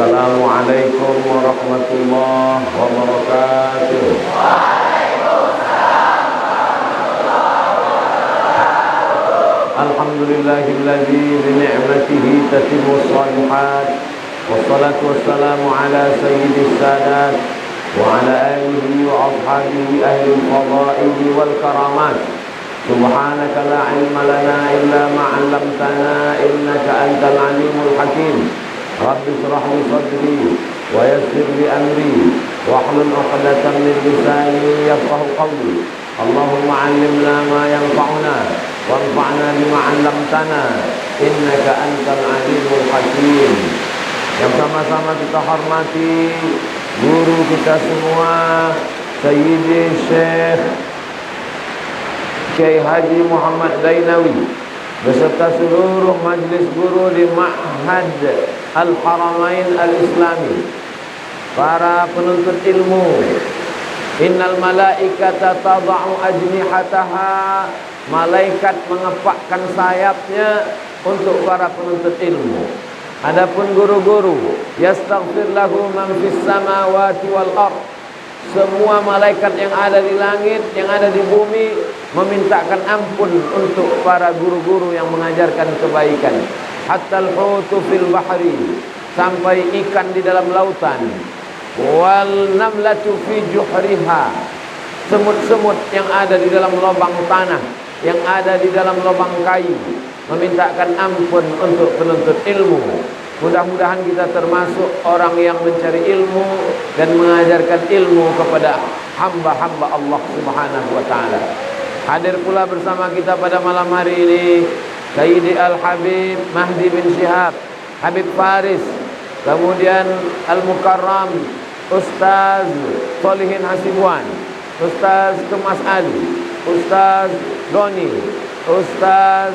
Assalamualaikum warahmatullahi wabarakatuh. Alhamdulillahilladzi bi ni'matihi tatimmu shalihat. Wassalatu wassalamu ala sayyidis sadat wa ala alihi wa ashabihi ahlil fadaili wal karamat. Subhanaka la ilma lana illa ma 'allamtana innaka antal alimul hakim. Rabbi shrah li sadri wa yassir li amri wahlul 'uqdatam min lisani yafqahu qawli. Allahumma 'allimna ma yanfa'una wanfa'na bima 'allamtana innaka antal alimul hakim. Yang sama-sama kita hormati guru kita semua, Sayyidi Syekh Kiai Haji Muhammad Dainawi beserta seluruh majlis guru di Ma'had Al-Haramain Al-Islami, para penuntut ilmu. Innal malaikata tada'u ajnihataha, malaikat mengepakkan sayapnya untuk para penuntut ilmu. Adapun guru-guru, yastaghfir lahu man fis samawati wal ardh, semua malaikat yang ada di langit, yang ada di bumi memintakan ampun untuk para guru-guru yang mengajarkan kebaikan. Hatta al-hutu fil bahri, sampai ikan di dalam lautan. Wal namlatu fi juhriha, semut-semut yang ada di dalam lubang tanah, yang ada di dalam lubang kayu, memintakan ampun untuk penuntut ilmu. Mudah-mudahan kita termasuk orang yang mencari ilmu dan mengajarkan ilmu kepada hamba-hamba Allah Subhanahu wa taala. Hadir pula bersama kita pada malam hari ini Sayyidi Al-Habib Mahdi bin Syihab, Habib Faris, kemudian Al-Mukarram Ustaz Solihin Hasibuan, Ustaz Kemas Ali, Ustaz Doni, Ustaz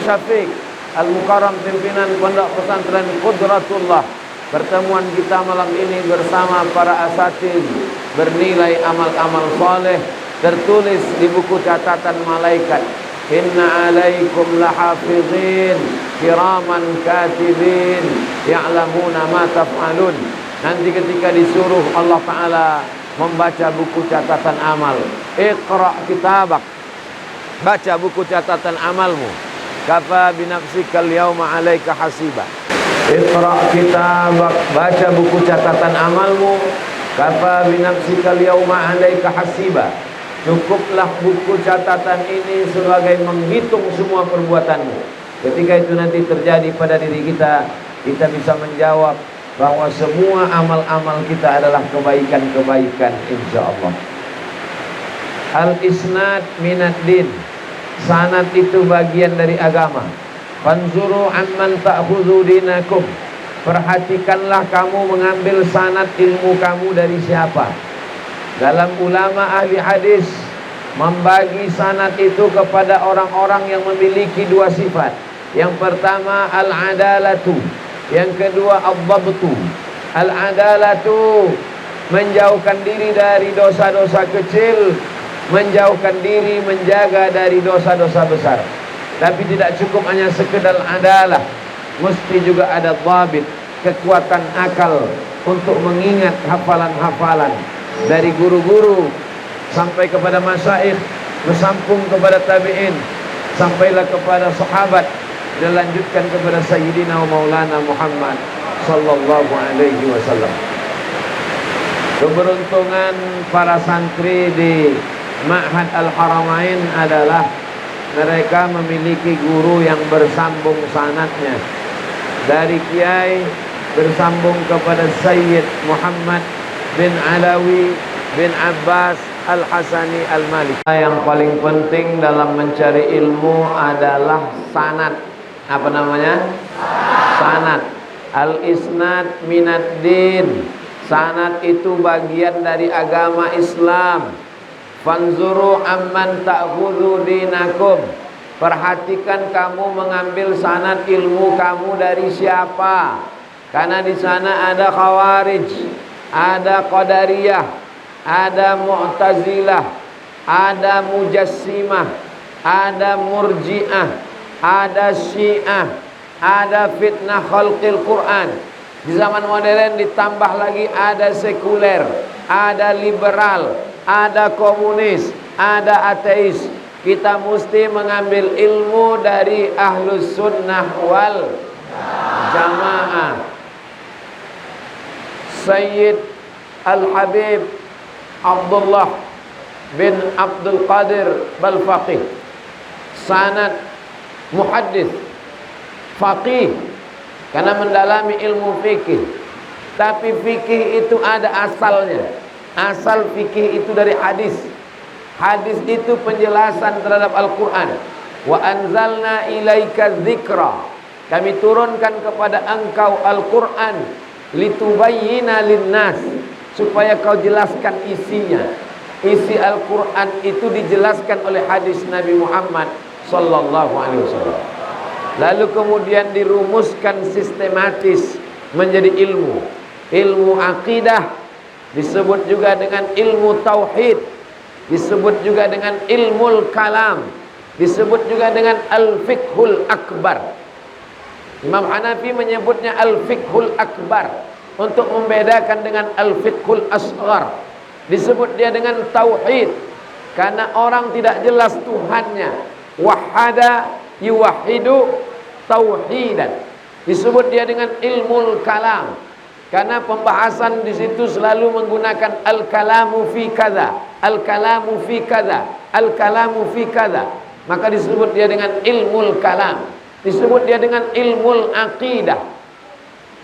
Syafiq Al-Mukarram, pimpinan Pondok Pesantren Qudratullah. Pertemuan kita malam ini bersama para asatidz bernilai amal-amal soleh, tertulis di buku catatan malaikat. Inna alaikum lahafizin kiraman katibin ya'lamuna ma taf'alun. Nanti ketika disuruh Allah Ta'ala membaca buku catatan amal, iqra' kitabak, baca buku catatan amalmu. Kafa binafsikal yawma 'alaika hasiba. Iqra' kitabak, baca buku catatan amalmu. Kafa binafsikal yawma 'alaika hasiba. Cukuplah buku catatan ini sebagai menghitung semua perbuatanmu. Ketika itu nanti terjadi pada diri kita, kita bisa menjawab bahwa semua amal-amal kita adalah kebaikan-kebaikan insyaallah. Al-isnad minad din, sanad itu bagian dari agama. Fanzuru amman ta'khudhu dinakum, perhatikanlah kamu mengambil sanad ilmu kamu dari siapa. Dalam ulama ahli hadis membagi sanad itu kepada orang-orang yang memiliki dua sifat. Yang pertama al-adalatu, yang kedua ad-dhabtu. Al-adalatu, menjauhkan diri dari dosa-dosa kecil, menjauhkan diri, menjaga dari dosa-dosa besar. Tapi tidak cukup hanya sekedar adalah, mesti juga ada dhabit, kekuatan akal untuk mengingat hafalan-hafalan dari guru-guru sampai kepada masyaikh, bersambung kepada tabi'in, sampailah kepada sahabat, dan lanjutkan kepada Sayyidina wa Maulana Muhammad sallallahu alaihi wasallam. Keberuntungan para santri di Ma'had Al-Haramain adalah mereka memiliki guru yang bersambung sanadnya dari Kiai bersambung kepada Sayyid Muhammad bin Alawi bin Abbas Al-Hasani Al-Maliki. Yang paling penting dalam mencari ilmu adalah sanad. Apa namanya? Sanad. Al-isnad minad din, sanad itu bagian dari agama Islam. Fanzuru amman ta'khudhu dinakum, perhatikan kamu mengambil sanad ilmu kamu dari siapa. Karena di sana ada Khawarij, ada Qadariyah, ada Mu'tazilah, ada Mujassimah, ada Murji'ah, ada Syiah, ada fitnah khalqil Quran. Di zaman modern ditambah lagi ada sekuler, ada liberal, ada komunis, ada ateis. Kita mesti mengambil ilmu dari ahlus sunnah wal jamaah. Sayyid Al-Habib Abdullah bin Abdul Qadir Balfaqih, sanad muhaddis, faqih, karena mendalami ilmu fikih. Tapi fikih itu ada asalnya. Asal fikih itu dari hadis. Hadis itu penjelasan terhadap Al-Quran. Wa anzalna ilaika dzikra, kami turunkan kepada engkau Al-Quran, litubayyina linnas, supaya kau jelaskan isinya. Isi Al-Quran itu dijelaskan oleh hadis Nabi Muhammad sallallahu alaihi wasallam. Lalu kemudian dirumuskan sistematis menjadi ilmu. Ilmu akidah disebut juga dengan ilmu tauhid, disebut juga dengan ilmul kalam, disebut juga dengan al-fiqhul akbar. Imam Hanafi menyebutnya al-fiqhul akbar untuk membedakan dengan al-fiqhul asghar. Disebut dia dengan tauhid karena orang tidak jelas Tuhannya. Wahada yuwahidu tauhidan. Disebut dia dengan ilmul kalam karena pembahasan di situ selalu menggunakan al-kalamu fi kadza, al-kalamu fi kadza, al-kalamu fi kadza. Maka disebut dia dengan ilmul kalam. Disebut dia dengan ilmul aqidah.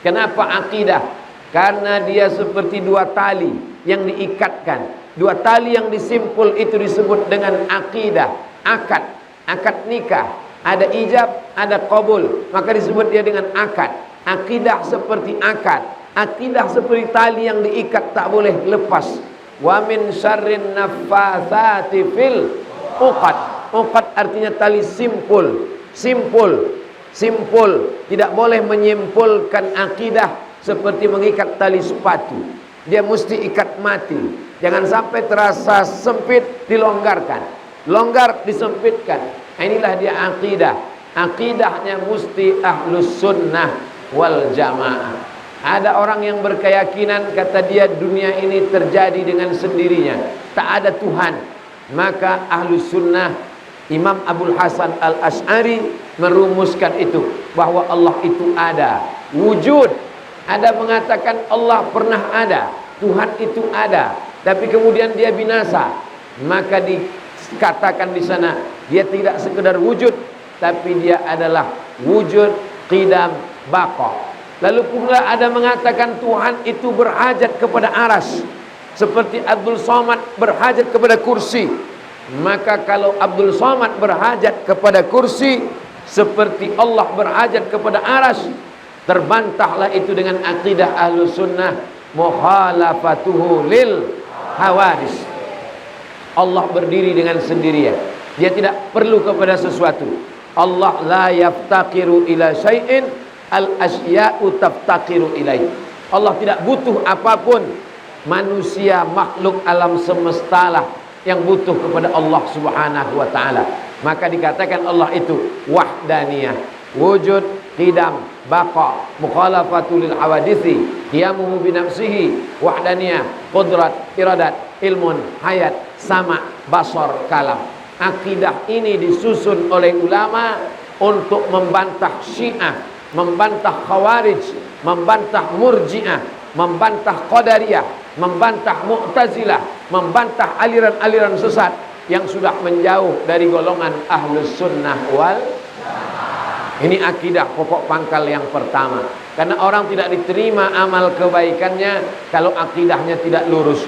Kenapa aqidah? Karena dia seperti dua tali yang diikatkan. Dua tali yang disimpul itu disebut dengan aqidah. Akad, akad nikah. Ada ijab, ada qabul, maka disebut dia dengan akad. Aqidah seperti akad. Aqidah seperti tali yang diikat, tak boleh lepas. Wa min syarrin naffatsati fil uqad. Uqad artinya tali simpul. Simpul, simpul. Tidak boleh menyimpulkan akidah seperti mengikat tali sepatu. Dia mesti ikat mati. Jangan sampai terasa sempit dilonggarkan, longgar disempitkan. Inilah dia akidah. Akidahnya mesti ahlus sunnah wal jamaah. Ada orang yang berkeyakinan, kata dia, dunia ini terjadi dengan sendirinya, tak ada Tuhan. Maka ahlus sunnah, Imam Abul Hasan Al-Asy'ari merumuskan itu, bahwa Allah itu ada, wujud. Ada mengatakan Allah pernah ada, Tuhan itu ada, tapi kemudian dia binasa. Maka dikatakan di sana dia tidak sekedar wujud, tapi dia adalah wujud, qidam, baqa. Lalu pula ada mengatakan Tuhan itu berhajat kepada aras, seperti Abdul Somad berhajat kepada kursi. Maka kalau Abdul Somad berhajat kepada kursi seperti Allah berhajat kepada aras, terbantahlah itu dengan akidah ahlus sunnah mukhalafatuhu lil hawadis. Allah berdiri dengan sendirian, dia tidak perlu kepada sesuatu. Allah la yaftaqiru ila syai'in, al-asya'u taftaqiru ilaih. Allah tidak butuh apapun. Manusia, makhluk alam semestalah yang butuh kepada Allah subhanahu wa ta'ala. Maka dikatakan Allah itu wahdaniyah, wujud, qidam, baqa, mukhalafatul lil hawadisi, qiyamuhu binafsihi, wahdaniyah, qudrat, iradat, ilmun, hayat, sama, basar, kalam. Akidah ini disusun oleh ulama untuk membantah Syiah, membantah Khawarij, membantah Murji'ah, membantah Qadariyah, membantah Mu'tazilah, membantah aliran-aliran sesat yang sudah menjauh dari golongan Ahlus Sunnah wal. Ini akidah pokok pangkal yang pertama. Karena orang tidak diterima amal kebaikannya kalau akidahnya tidak lurus.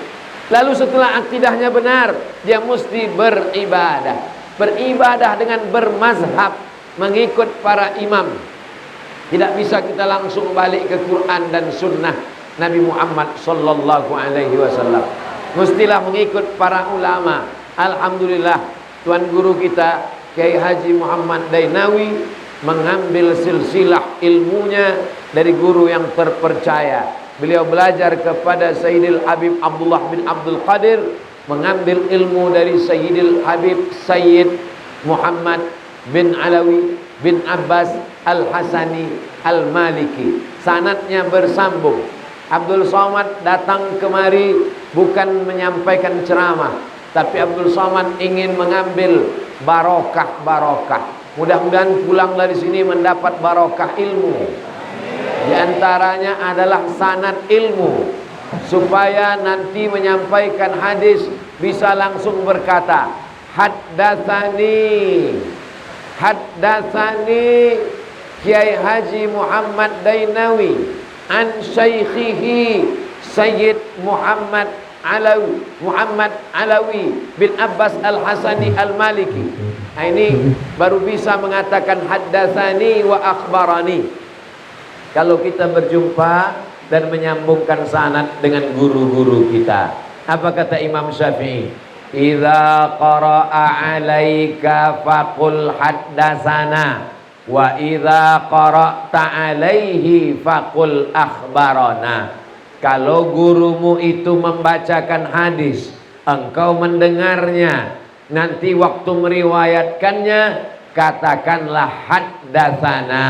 Lalu setelah akidahnya benar, dia mesti beribadah. Beribadah dengan bermazhab, mengikut para imam. Tidak bisa kita langsung balik ke Quran dan sunnah Nabi Muhammad sallallahu alaihi wasallam. Mestilah mengikut para ulama. Alhamdulillah, tuan guru kita Kiai Haji Muhammad Dainawi mengambil silsilah ilmunya dari guru yang terpercaya. Beliau belajar kepada Sayyidil Habib Abdullah bin Abdul Qadir, mengambil ilmu dari Sayyidil Habib Sayyid Muhammad bin Alawi, bin Abbas Al-Hasani Al-Maliki. Sanadnya bersambung. Abdul Somad datang kemari bukan menyampaikan ceramah, tapi Abdul Somad ingin mengambil barokah. Mudah-mudahan pulang dari sini mendapat barokah ilmu. Di antaranya adalah sanad ilmu, supaya nanti menyampaikan hadis bisa langsung berkata, haddatsani Kiai Haji Muhammad Dainawi an syaikhihi Sayyid Muhammad Alawi bin Abbas Al-Hasani Al-Maliki. Ini baru bisa mengatakan haddatsani wa akhbarani. Kalau kita berjumpa dan menyambungkan sanad dengan guru-guru kita. Apa kata Imam Syafi'i? Idza qara'a 'alaika faqul haddatsana wa idza qara'ta 'alaihi faqul akhbarana. Kalau gurumu itu membacakan hadis, engkau mendengarnya, nanti waktu meriwayatkannya katakanlah haddatsana.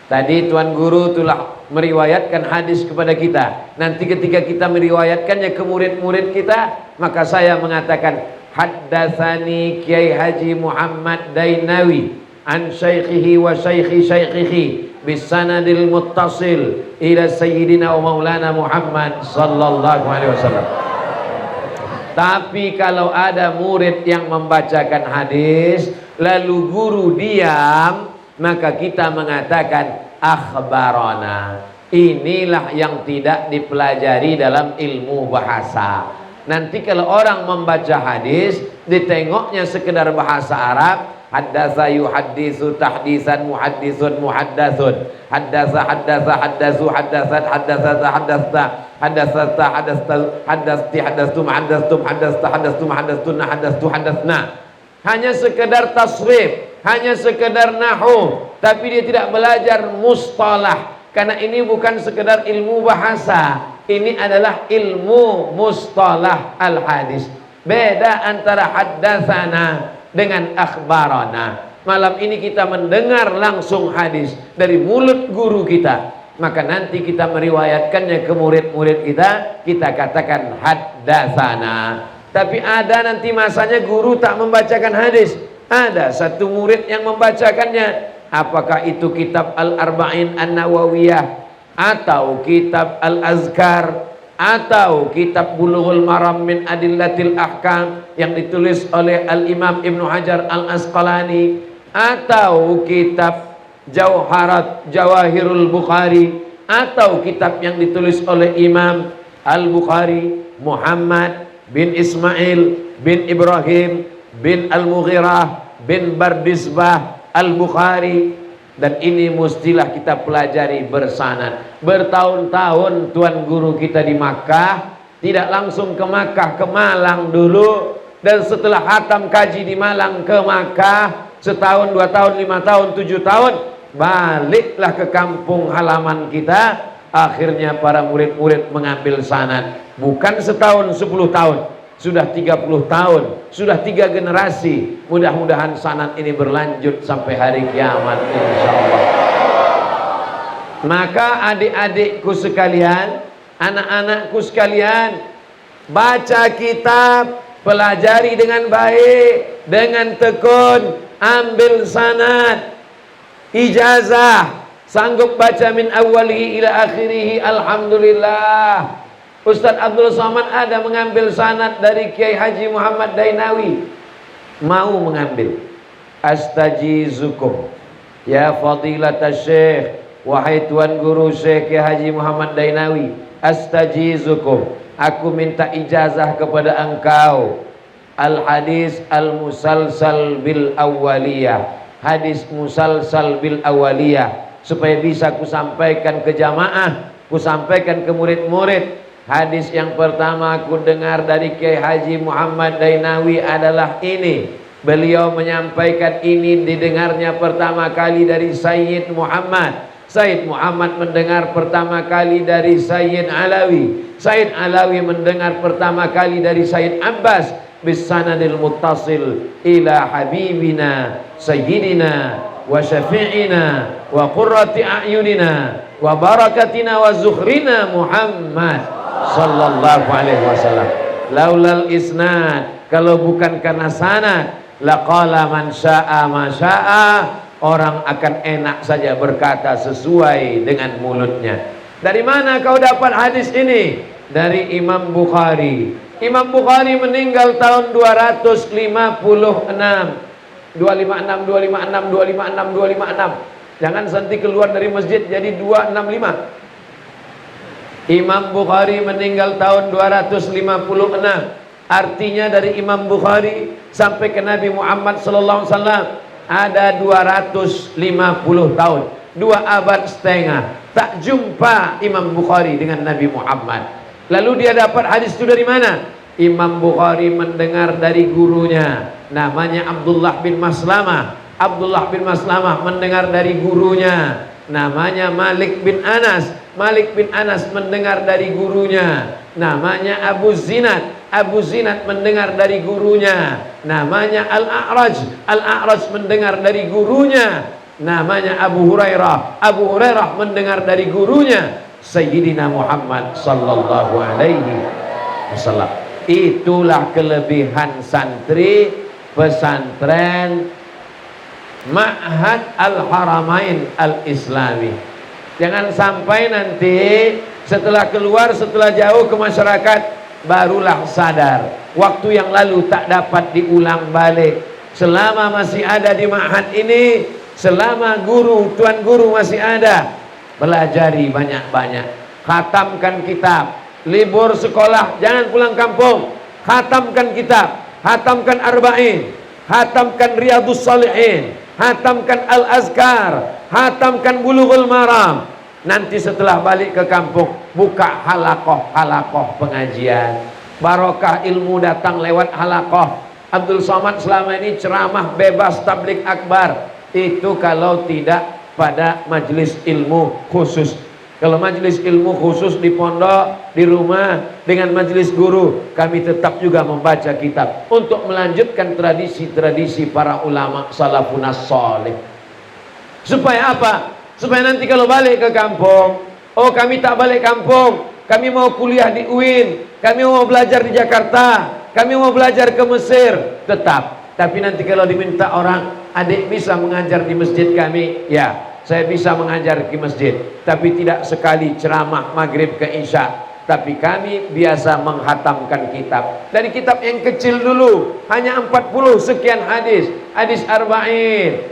Tadi tuan guru telah meriwayatkan hadis kepada kita. Nanti ketika kita meriwayatkannya ke murid-murid kita, maka saya mengatakan haddatsani Kiai Haji Muhammad Dainawi an syaikhihi wa syaikhihi bisanadil muttasil ila sayyidina wa maulana Muhammad sallallahu alaihi wasallam. Tapi kalau ada murid yang membacakan hadis lalu guru diam, maka kita mengatakan akhbarana. Inilah yang tidak dipelajari dalam ilmu bahasa. Nanti kalau orang membaca hadis ditengoknya sekedar bahasa Arab, haddatsa yuhaddisu tahdisan muhaddisun muhaddatsun, haddatsa haddatsu haddasat haddasata haddasti haddastum haddatsna. Hanya sekedar tasrif, hanya sekedar nahwu, tapi dia tidak belajar mustalah. Karena ini bukan sekedar ilmu bahasa, ini adalah ilmu mustalah al-hadis. Beda antara haddatsana dengan akhbarana. Malam ini kita mendengar langsung hadis dari mulut guru kita, maka nanti kita meriwayatkannya ke murid-murid kita, kita katakan haddatsana. Tapi ada nanti masanya guru tak membacakan hadis, ada satu murid yang membacakannya. Apakah itu kitab Al-Arba'in An-Nawawiyah, atau kitab Al-Azkar, atau kitab Bulughul Maram min Adillatil Ahkam yang ditulis oleh Al-Imam Ibnu Hajar Al-Asqalani, atau kitab Jawahirul Bukhari, atau kitab yang ditulis oleh Imam Al-Bukhari Muhammad bin Ismail bin Ibrahim bin Al-Mughirah bin Bardisbah Al-Bukhari. Dan ini mestilah kita pelajari bersanad. Bertahun-tahun tuan guru kita di Makkah, tidak langsung ke Makkah, ke Malang dulu, dan setelah hatam kaji di Malang ke Makkah, setahun, 2 tahun, 5 tahun, 7 tahun, baliklah ke kampung halaman kita. Akhirnya para murid-murid mengambil sanad, bukan setahun 10 tahun, sudah 30 tahun, sudah 3 generasi. Mudah-mudahan sanad ini berlanjut sampai hari kiamat insyaallah. Maka adik-adikku sekalian, anak-anakku sekalian, baca kitab, pelajari dengan baik, dengan tekun, ambil sanad, ijazah, sanggup baca min awalihi ila akhirihi, alhamdulillah. Ustaz Abdul Somad ada mengambil sanad dari Kiai Haji Muhammad Dainawi, mau mengambil. Astajizukum ya fadilatas syekh, wahai tuan guru Syekh Kiai Haji Muhammad Dainawi, astajizukum, aku minta ijazah kepada engkau al hadis al musalsal bil awaliyah, hadis musalsal bil awaliyah, supaya bisa kusampaikan ke jamaah, kusampaikan ke murid-murid. Hadis yang pertama aku dengar dari Kiai Haji Muhammad Dainawi adalah ini. Beliau menyampaikan ini didengarnya pertama kali dari Sayyid Muhammad. Sayyid Muhammad mendengar pertama kali dari Sayyid Alawi. Sayyid Alawi mendengar pertama kali dari Sayyid Abbas bisanadil muttasil ila habibina sayyidina wa syafi'ina wa qurrati a'yunina wa barakatina wa zukhrina Muhammad sallallahu alaihi wasallam. Laulal isnad, kalau bukan karena sanad, laqala man syaa ma syaa, orang akan enak saja berkata sesuai dengan mulutnya. Dari mana kau dapat hadis ini? Dari Imam Bukhari. Imam Bukhari meninggal tahun 256. Jangan nanti keluar dari masjid jadi 265. Imam Bukhari meninggal tahun 256. Artinya dari Imam Bukhari sampai ke Nabi Muhammad sallallahu alaihi wasallam ada 250 tahun, 2 abad setengah. Tak jumpa Imam Bukhari dengan Nabi Muhammad. Lalu dia dapat hadis itu dari mana? Imam Bukhari mendengar dari gurunya, namanya Abdullah bin Maslamah. Abdullah bin Maslamah mendengar dari gurunya, namanya Malik bin Anas. Malik bin Anas mendengar dari gurunya, namanya Abu Zinad. Abu Zinad mendengar dari gurunya, namanya Al-A'raj. Al-A'raj mendengar dari gurunya, namanya Abu Hurairah. Abu Hurairah mendengar dari gurunya, Sayyidina Muhammad sallallahu alaihi wasallam. Itulah kelebihan santri pesantren Ma'had Al-Haramain Al-Islami. Jangan sampai nanti setelah keluar, setelah jauh ke masyarakat, barulah sadar waktu yang lalu tak dapat diulang balik. Selama masih ada di ma'had ini, selama guru, tuan guru masih ada, pelajari banyak-banyak, khatamkan kitab. Libur sekolah jangan pulang kampung, khatamkan kitab, khatamkan arba'in, khatamkan riyadus salihin, khatamkan al-azkar, khatamkan bulughul maram. Nanti setelah balik ke kampung, buka halakoh pengajian. Barokah ilmu datang lewat halakoh. Abdul Somad selama ini ceramah bebas tablik akbar. Itu kalau tidak pada majelis ilmu khusus. Kalau majelis ilmu khusus di pondok, di rumah, dengan majelis guru, kami tetap juga membaca kitab untuk melanjutkan tradisi-tradisi para ulama salafun as-salih. Supaya apa? Supaya nanti kalau balik ke kampung, oh kami tak balik kampung, kami mau kuliah di UIN, kami mau belajar di Jakarta, kami mau belajar ke Mesir, tetap. Tapi nanti kalau diminta orang, adik bisa mengajar di masjid kami, ya saya bisa mengajar di masjid, tapi tidak sekali ceramah maghrib ke isya. Tapi kami biasa menghatamkan kitab. Dari kitab yang kecil dulu, hanya 40 sekian hadis. Hadis arba'in.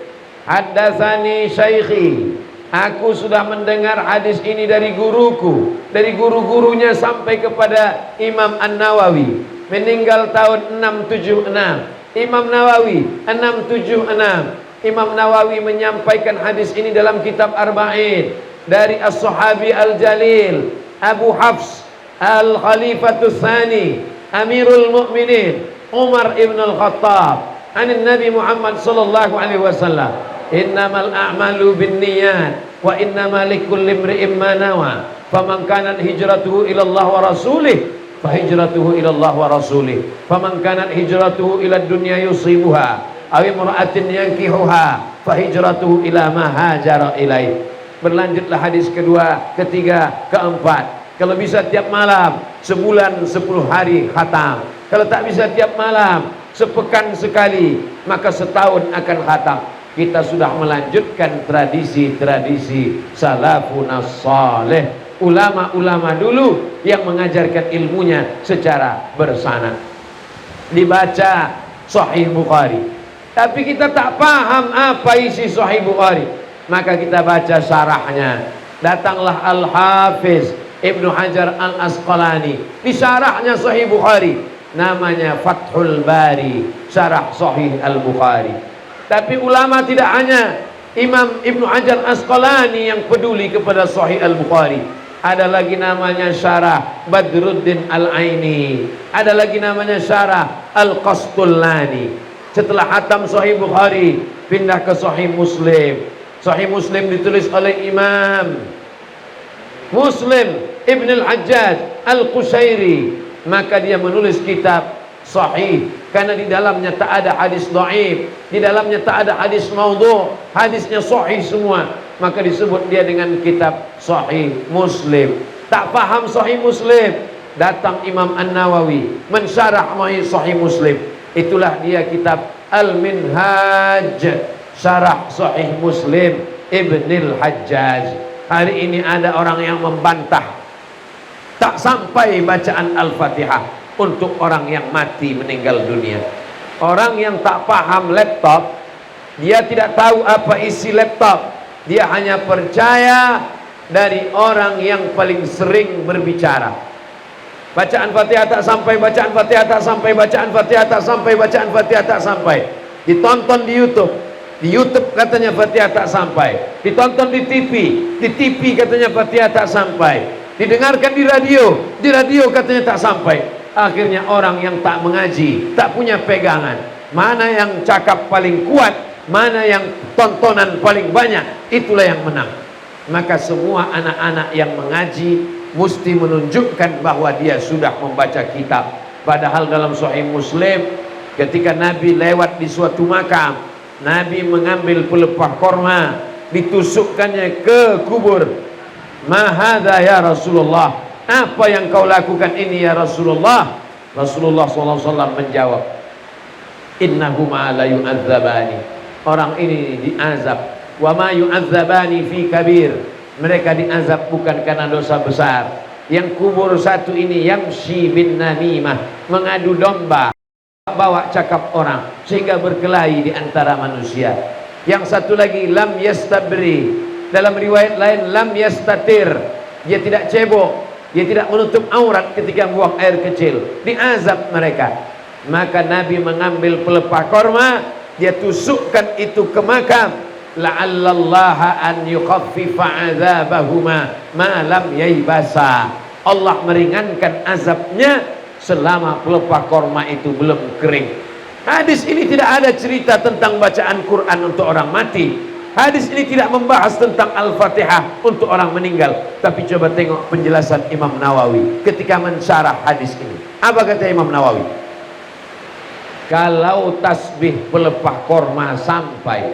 Haddatsani syaikhi. Aku sudah mendengar hadis ini dari guruku, dari guru-gurunya sampai kepada Imam An-Nawawi. Meninggal tahun 676. Imam Nawawi 676. Imam Nawawi menyampaikan hadis ini dalam kitab Arba'in dari As-Sahabi Al-Jalil Abu Hafs Al-Khalifatus Tsani Amirul Mukminin Umar ibn Al-Khattab anin Nabi Muhammad sallallahu alaihi wasallam, innamal a'malu binniyat wa innamal likulli imri'in ma nawa, faman kanat hijratuhu ila Allah wa rasulih fahijratuhu ila Allah wa rasulih, faman kanat hijratuhu ila dunya yusibuha aw imra'atin yankihuha fahijratuhu ila ma hajara ilaih. Berlanjutlah hadis kedua, ketiga, keempat. Kalau bisa tiap malam, sebulan 10 hari khatam. Kalau tak bisa tiap malam, sepekan sekali, maka setahun akan khatam. Kita sudah melanjutkan tradisi-tradisi salafun as-salih, ulama-ulama dulu yang mengajarkan ilmunya secara bersanad. Dibaca Sahih Bukhari, tapi kita tak paham apa isi Sahih Bukhari, maka kita baca syarahnya. Datanglah Al-Hafiz Ibnu Hajar Al-Asqalani di syarahnya Sahih Bukhari, namanya Fathul Bari, syarah Sahih Al-Bukhari. Tapi ulama tidak hanya Imam Ibnu Hajar Al-Asqalani yang peduli kepada Sahih Al-Bukhari. Ada lagi namanya syarah Badruddin Al-Aini, ada lagi namanya syarah Al-Qastullani. Setelah hatam Sahih Bukhari, pindah ke Sahih Muslim. Sahih Muslim ditulis oleh Imam Muslim Ibn Al-Hajjaj Al-Qushairi. Maka dia menulis kitab sahih, karena di dalamnya tak ada hadis dhaif, di dalamnya tak ada hadis maudhu', hadisnya sahih semua, maka disebut dia dengan kitab Sahih Muslim. Tak paham Sahih Muslim, datang Imam An-Nawawi mensyarah Sahih Muslim, itulah dia kitab Al-Minhaj, syarah Sahih Muslim Ibnil Hajjaj. Hari ini ada orang yang membantah tak sampai bacaan Al-Fatihah untuk orang yang mati meninggal dunia. Orang yang tak paham laptop, dia tidak tahu apa isi laptop, dia hanya percaya dari orang yang paling sering berbicara. Bacaan Fatihah tak sampai, bacaan Fatihah tak sampai, bacaan Fatihah tak sampai, bacaan Fatihah tak sampai. Ditonton di YouTube, di YouTube katanya Fatihah tak sampai. Ditonton di TV katanya Fatihah tak sampai. Didengarkan di radio katanya tak sampai. Akhirnya orang yang tak mengaji, tak punya pegangan, mana yang cakap paling kuat, mana yang tontonan paling banyak, itulah yang menang. Maka semua anak-anak yang mengaji mesti menunjukkan bahwa dia sudah membaca kitab. Padahal dalam Sahih Muslim, ketika Nabi lewat di suatu makam, Nabi mengambil pelepah korma, ditusukkannya ke kubur. Ma hadza ya Rasulullah, apa yang kau lakukan ini ya Rasulullah? Rasulullah SAW menjawab, innahuma la yu'adzabani, orang ini diazab, wa ma yu'adzabani fi kabir, mereka diazab bukan karena dosa besar. Yang kubur satu ini yamshi bin namimah, mengadu domba, bawa cakap orang sehingga berkelahi di antara manusia. Yang satu lagi lam yastabri, dalam riwayat lain lam yastatir, dia tidak cebok, dia tidak menutup aurat ketika buang air kecil. Diazab mereka. Maka Nabi mengambil pelepah korma, dia tusukkan itu ke makam, la'allallaha an yukhaffifa azabahuma ma lam yaibasa, Allah meringankan azabnya selama pelepah korma itu belum kering. Hadis ini tidak ada cerita tentang bacaan Quran untuk orang mati. Hadis ini tidak membahas tentang Al-Fatihah untuk orang meninggal. Tapi coba tengok penjelasan Imam Nawawi ketika mensyarah hadis ini. Apa kata Imam Nawawi? Kalau tasbih pelepah korma sampai,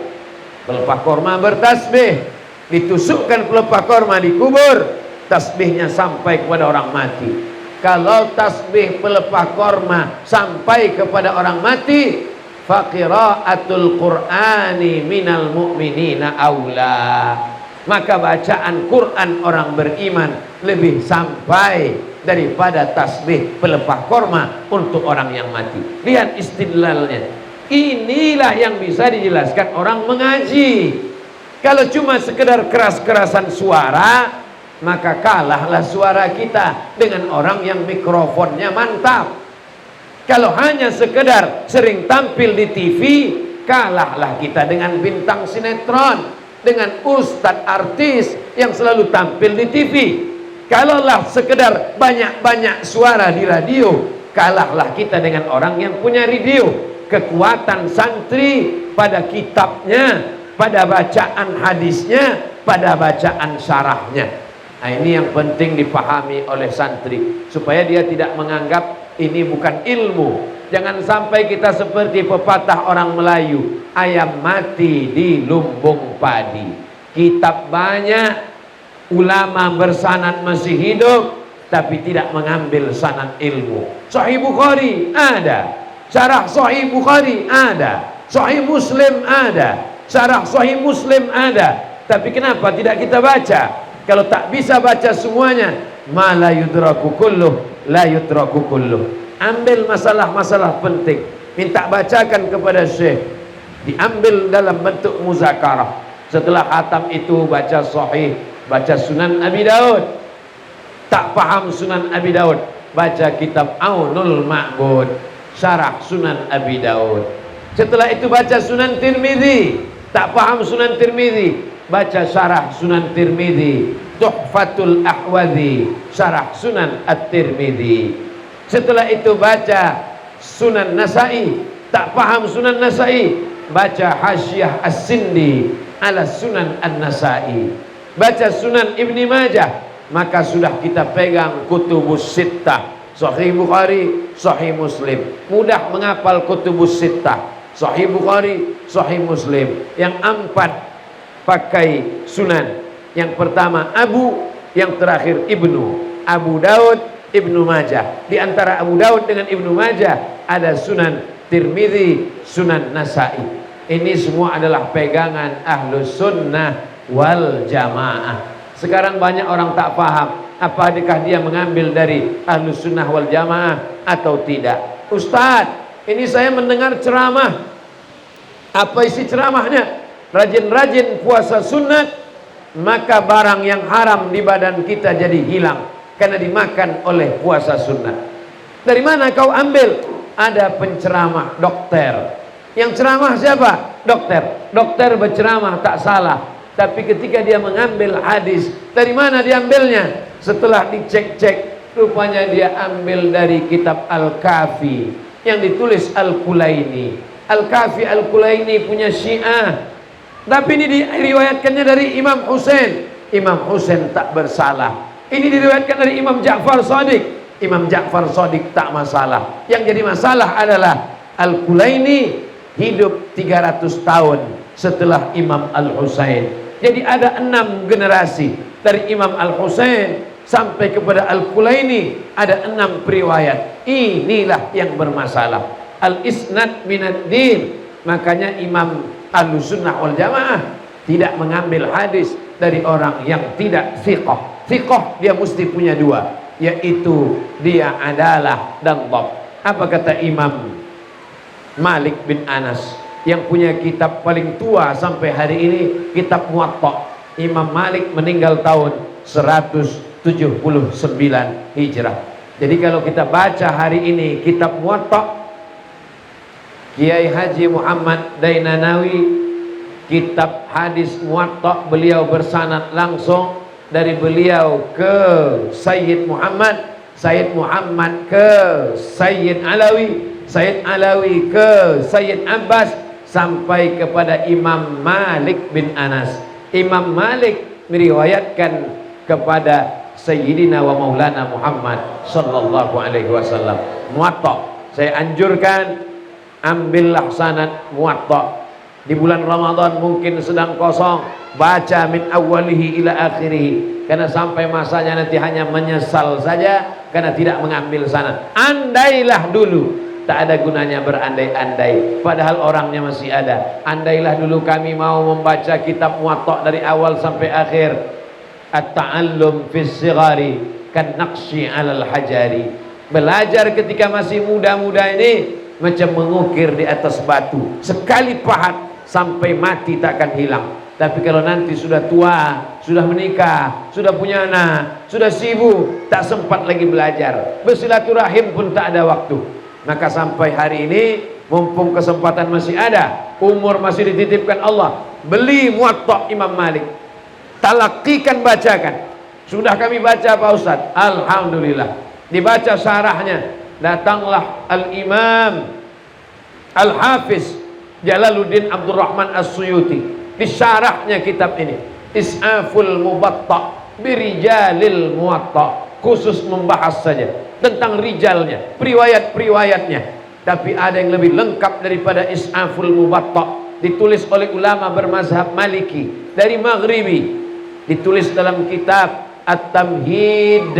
pelepah korma bertasbih, ditusukkan pelepah korma di kubur, tasbihnya sampai kepada orang mati. Kalau tasbih pelepah korma sampai kepada orang mati, faqira'atul Qur'ani minal mu'minina aula, maka bacaan Quran orang beriman lebih sampai daripada tasbih pelepah korma untuk orang yang mati. Lihat istidlalnya. Inilah yang bisa dijelaskan orang mengaji. Kalau cuma sekedar keras-kerasan suara, maka kalahlah suara kita dengan orang yang mikrofonnya mantap. Kalau hanya sekedar sering tampil di TV, kalahlah kita dengan bintang sinetron, dengan ustadz artis yang selalu tampil di TV. Kalaulah sekedar banyak-banyak suara di radio, kalahlah kita dengan orang yang punya radio. Kekuatan santri pada kitabnya, pada bacaan hadisnya, pada bacaan syarahnya. Nah, ini yang penting dipahami oleh santri, supaya dia tidak menganggap ini bukan ilmu. Jangan sampai kita seperti pepatah orang Melayu, ayam mati di lumbung padi. Kitab banyak, ulama bersanad masih hidup, tapi tidak mengambil sanad ilmu. Sahih Bukhari ada, syarah Sahih Bukhari ada, Sahih Muslim ada, syarah Sahih Muslim ada, tapi kenapa tidak kita baca? Kalau tak bisa baca semuanya, ma la yudraku kulluh, la yudraku kulluh. Ambil masalah-masalah penting, minta bacakan kepada syekh, diambil dalam bentuk muzakarah. Setelah khatam itu baca sahih, baca Sunan Abi Daud. Tak paham Sunan Abi Daud, baca kitab Aunul Ma'bud, syarah Sunan Abi Daud. Setelah itu baca Sunan Tirmidzi. Tak paham Sunan Tirmidzi, baca syarah Sunan Tirmidzi, Tuhfatul Ahwadhi, syarah Sunan At-Tirmidzi. Setelah itu baca Sunan Nasai. Tak paham Sunan Nasai, baca Hasyiah As-Sindi ala Sunan An-Nasai. Baca Sunan Ibni Majah, maka sudah kita pegang Kutubus Sittah, Sahih Bukhari, Sahih Muslim. Mudah menghafal kutubus sittah. Sahih Bukhari, Sahih Muslim. Yang 4 pakai sunan. Yang pertama Abu, yang terakhir Ibnu. Abu Daud, Ibnu Majah. Di antara Abu Daud dengan Ibnu Majah ada Sunan Tirmidzi, Sunan Nasa'i. Ini semua adalah pegangan Ahlus Sunnah wal Jamaah. Sekarang banyak orang tak paham, apakah dia mengambil dari Ahlus Sunnah wal Jamaah atau tidak. Ustadz, ini saya mendengar ceramah. Apa isi ceramahnya? Rajin-rajin puasa sunat, maka barang yang haram di badan kita jadi hilang karena dimakan oleh puasa sunnah. Dari mana kau ambil? Ada penceramah dokter. Yang ceramah siapa? Dokter. Dokter berceramah tak salah. Tapi ketika dia mengambil hadis, dari mana diambilnya? Setelah dicek-cek, rupanya dia ambil dari kitab Al-Kafi yang ditulis Al-Kulaini. Al-Kafi Al-Kulaini punya Syiah. Tapi ini diriwayatkannya dari Imam Husain. Imam Husain tak bersalah. Ini diriwayatkan dari Imam Ja'far Shadiq. Imam Ja'far Shadiq tak masalah. Yang jadi masalah adalah Al-Kulaini hidup 300 tahun setelah Imam Al-Husain. Jadi ada 6 generasi dari Imam Al-Husain sampai kepada Al-Kulaini, ada 6 periwayat. Inilah yang bermasalah. Al-isnad minad din. Makanya Imam Ahlussunnah wal Jamaah tidak mengambil hadis dari orang yang tidak thiqah. Thiqah dia mesti punya 2, yaitu dia adalah dan dhab. Apa kata Imam Malik bin Anas yang punya kitab paling tua sampai hari ini, kitab Muwatta? Imam Malik meninggal tahun 179 Hijrah. Jadi kalau kita baca hari ini kitab Muwatta, Kiai Haji Muhammad Dainanawi, kitab hadis Muwatta, beliau bersanad langsung dari beliau ke Sayyid Muhammad, Sayyid Muhammad ke Sayyid Alawi, Sayyid Alawi ke Sayyid Abbas, sampai kepada Imam Malik bin Anas. Imam Malik meriwayatkan kepada Sayyidina wa Maulana Muhammad sallallahu alaihi wasallam. Muwatta, saya anjurkan ambillah sanad Muwatta. Di bulan Ramadan mungkin sedang kosong, baca min awalihi ila akhirih, karena sampai masanya nanti hanya menyesal saja karena tidak mengambil sanad. Andailah dulu, tak ada gunanya berandai-andai padahal orangnya masih ada. Andailah dulu kami mau membaca kitab Muwatta dari awal sampai akhir. At-ta'allum fis sighari kan naqshi 'alal hajari. Belajar ketika masih muda-muda ini macam mengukir di atas batu. Sekali pahat sampai mati tak akan hilang. Tapi kalau nanti sudah tua, sudah menikah, sudah punya anak, sudah sibuk, tak sempat lagi belajar, bersilaturahim pun tak ada waktu. Maka sampai hari ini, mumpung kesempatan masih ada, umur masih dititipkan Allah, beli Muwatta Imam Malik, talakikan, bacakan. Sudah kami baca Pak Ustaz, alhamdulillah. Dibaca syarahnya, datanglah Al-Imam Al-Hafiz Jalaluddin Abdurrahman As-Suyuti di syarahnya kitab ini, Is'aful Mubatta Birijalil Muwatta, khusus membahas saja tentang rijalnya, periwayat-periwayatnya. Tapi ada yang lebih lengkap daripada Is'aful Mubatta, ditulis oleh ulama bermazhab Maliki dari Maghribi, ditulis dalam kitab At-Tamhid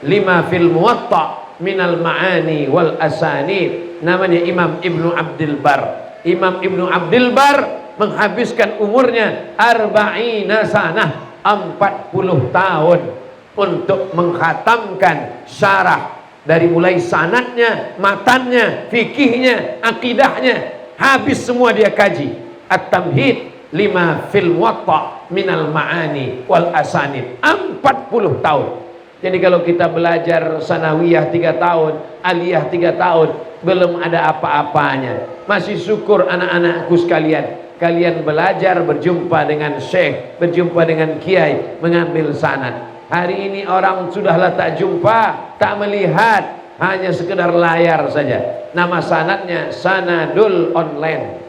lima fil Muwatta minal ma'ani wal asanid, namanya Imam Ibnu Abdul Bar. Imam Ibnu Abdul Bar menghabiskan umurnya arba'ina sanah, 40 tahun untuk menghatamkan syarah dari mulai sanadnya, matannya, fikihnya, akidahnya, habis semua dia kaji. At-Tamhid lima fil Muwatta minal ma'ani wal asanid, 40 tahun. Jadi kalau kita belajar sanawiyah 3 tahun, aliyah 3 tahun, belum ada apa-apanya. Masih syukur anak-anakku sekalian, kalian belajar berjumpa dengan syekh, berjumpa dengan kiai, mengambil sanad. Hari ini orang sudahlah tak jumpa, tak melihat, hanya sekedar layar saja. Nama sanadnya sanadul online.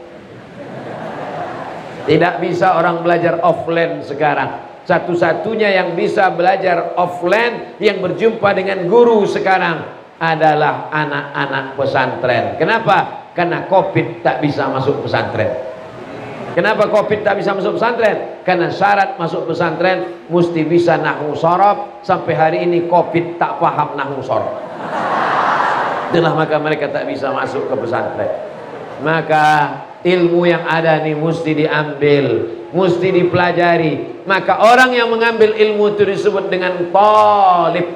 Tidak bisa orang belajar offline sekarang. Satu-satunya yang bisa belajar offline yang berjumpa dengan guru sekarang adalah anak-anak pesantren. Kenapa? Karena Covid tak bisa masuk pesantren. Kenapa Covid tak bisa masuk pesantren? Karena syarat masuk pesantren mesti bisa nahwu shorof. Sampai hari ini Covid tak paham nahwu shorof. Itulah maka mereka tak bisa masuk ke pesantren. Maka ilmu yang ada nih mesti diambil, mesti dipelajari. Maka orang yang mengambil ilmu itu disebut dengan talib,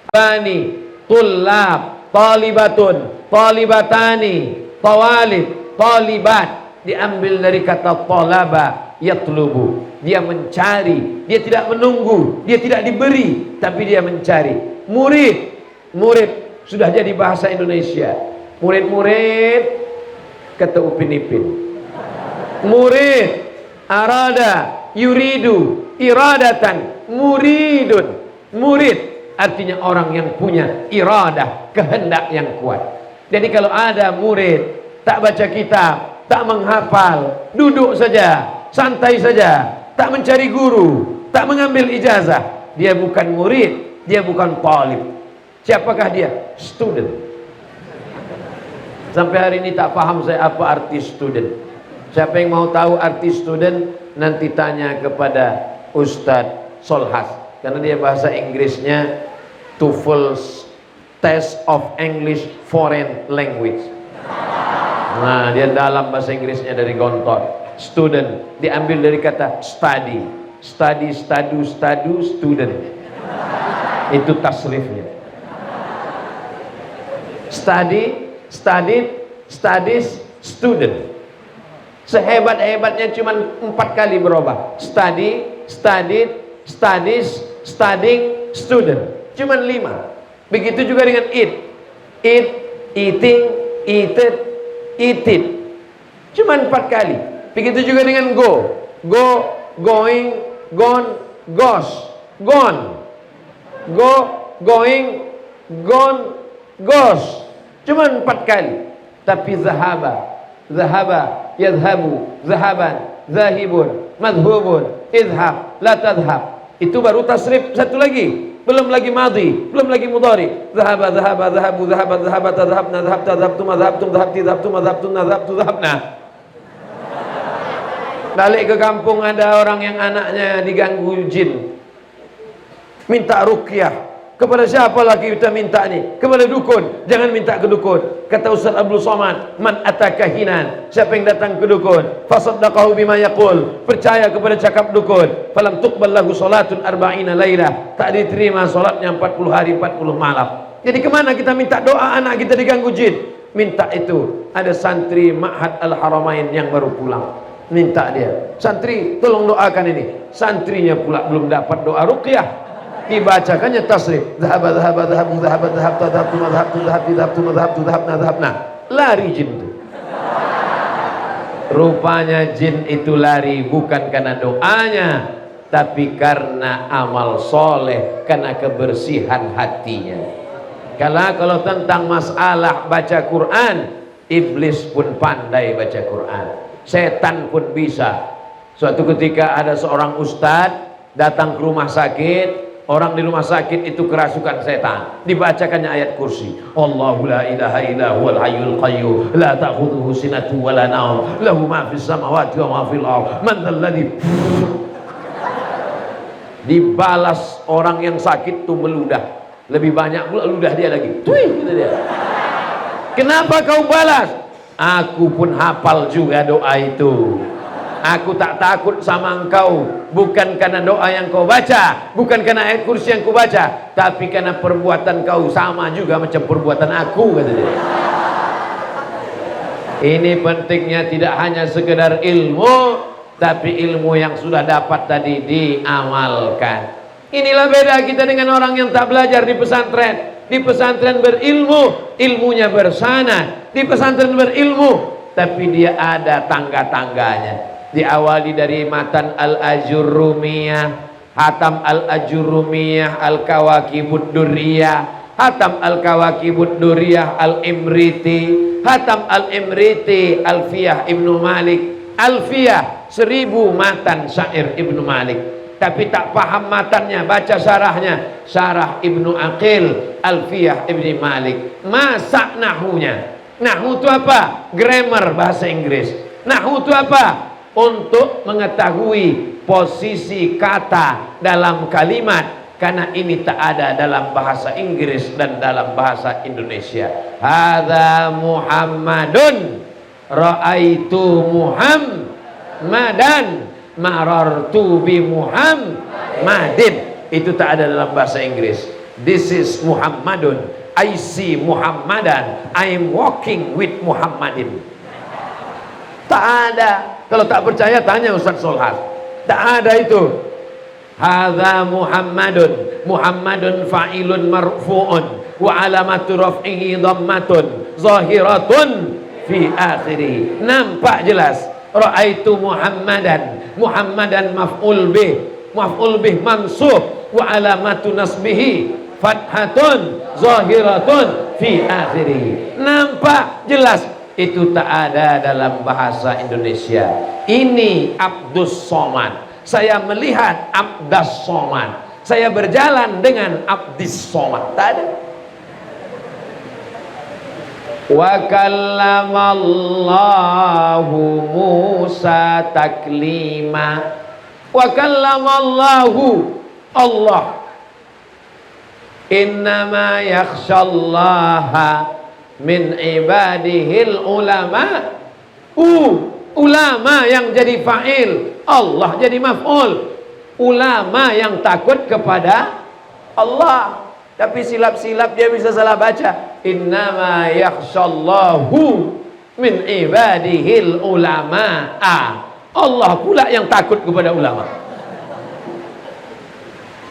bani, tullab, talibatun, talibatani, tawalib, talibat. Diambil dari kata talaba, yatlubu. Dia mencari, dia tidak menunggu, dia tidak diberi, tapi dia mencari. Murid, murid sudah jadi bahasa Indonesia. Murid-murid kata Upin Ipin. Murid, arada, yuridu, iradatan, muridun. Murid artinya orang yang punya iradah, kehendak yang kuat. Jadi kalau ada murid tak baca kitab, tak menghafal, duduk saja, santai saja, tak mencari guru, tak mengambil ijazah, dia bukan murid, dia bukan talib. Siapakah dia? Student. Sampai hari ini tak paham saya apa arti student. Siapa yang mau tahu arti student, nanti tanya kepada Ustadz Solhas, karena dia bahasa Inggrisnya TOEFL Test of English Foreign Language. Nah, dia dalam bahasa Inggrisnya dari Gontor. Student diambil dari kata study, study, stadu, student. Itu tasrifnya. Study, studied, studies, student. Sehebat-hebatnya cuma 4 kali berubah. Study, studied, studies, studying, student. Cuma 5. Begitu juga dengan eat, eating, eated, eated. Cuma 4 kali. Begitu juga dengan go, going, gone, goes, gone, go, going, gone, goes. Cuma 4 kali. Tapi zahaba, yadhabu, zahaban, zahibun, madhubun, idhab, la tadhab. Itu baru tasrif satu lagi. Belum lagi madhi, belum lagi mudhari. Zahaba, zahabu, zahabat, zahabat, tadhabna, dhahabta, dhahabtum, dhahabtum, dhahabti, dhahabtum, dhahabtum, dhahabtu, dhahabna. Balik ke kampung ada orang yang anaknya diganggu jin. Minta ruqyah. Kepada siapa lagi kita minta nih? Kepada dukun. Jangan minta ke dukun. Kata Ustaz Abdul Somad, man ataka hinan. Siapa yang datang ke dukun, fasaddaqahu bima yaqul. Percaya kepada cakap dukun. Falam tuqbal lahu salatun arba'ina lailah. Tak diterima salatnya 40 hari 40 malam. Jadi kemana kita minta doa anak kita diganggu jin? Minta itu. Ada santri Ma'had Al-Haramain yang baru pulang. Minta dia, santri tolong doakan ini. Santrinya pula belum dapat doa ruqyah. Dibacakannya tasrif. Dhahaba, dhahaba, dhahabu, dhahabat, dhahabta, dhahabtu, madhabtu, dhahabti, dhahabtu, madhabtu, dhahabna, dhahabna. Lari jin itu. Rupanya jin itu lari bukan karena doanya, tapi karena amal soleh, karena kebersihan hatinya. Kalau tentang masalah baca Quran, iblis pun pandai baca Quran, setan pun bisa. Suatu ketika ada seorang ustadz datang ke rumah sakit. Orang di rumah sakit itu kerasukan setan. Dibacakannya ayat kursi. Allahu la ilaha illa huwal hayyul qayyum la ta'khudhuhu sinatun wa la naum lahu ma fis samawati wa ma fil ardh man dzal ladzi. Dibalas orang yang sakit itu meludah. Lebih banyak pula ludah dia lagi. Tuih gitu dia. Kenapa kau balas? Aku pun hafal juga doa itu. Aku tak takut sama engkau, bukan karena doa yang kau baca, bukan karena ayat kursi yang kau baca, tapi karena perbuatan kau sama juga macam perbuatan aku, kata dia. Ini pentingnya tidak hanya sekedar ilmu, tapi ilmu yang sudah dapat tadi diamalkan. Inilah beda kita dengan orang yang tak belajar di pesantren. Di pesantren berilmu, ilmunya bersanad. Di pesantren berilmu, tapi dia ada tangga-tangganya. Diawali dari matan Al-Ajurrumiyah, Hatam Al-Ajurrumiyah, Al-Kawakibud Durriyah, Hatam Al-Kawakibud Durriyah Al-Imriti, Hatam Al-Imriti Alfiyah Ibnu Malik, Alfiyah 1000 matan syair Ibnu Malik. tapi tak paham matannya, baca syarahnya, syarah Ibnu Aqil Alfiyah Ibni Malik, masak nahunya. Nahu itu apa? Grammar bahasa Inggris. Nahu itu apa? Untuk mengetahui posisi kata dalam kalimat, karena ini tak ada dalam bahasa Inggris dan dalam bahasa Indonesia. Hadza Muhammadun ra'aitu Muhammadan marartu bi Muhammadin. Itu tak ada dalam bahasa Inggris. This is Muhammadun, I see Muhammadan, I am walking with Muhammadin. Tak ada. Kalau tak percaya tanya Ustaz Solhat. Tak ada itu. Hadza Muhammadun, Muhammadun fa'ilun marfu'un wa alamatu raf'ihi dhammatun zahiratun fi akhirih. Nampak jelas. Ra'aitu Muhammadan, Muhammadan maf'ul bih mansub wa alamatu nasbihi fathatun zahiratun fi akhirih. Nampak jelas. Itu tak ada dalam bahasa Indonesia. Ini Abdus Somad. Saya melihat Abdas Somad. Saya berjalan dengan Abdis Somad. Tak ada. Wa kallamallahu Musa taklima. Wa kallamallahu Allah. Innama yakhshallaha min ibadihil ulama. Ulama yang jadi fa'il, Allah jadi maf'ul. Ulama yang takut kepada Allah. Tapi silap-silap dia bisa salah baca. Innama yakhshallahu min ibadihil ulama. Allah pula yang takut kepada ulama.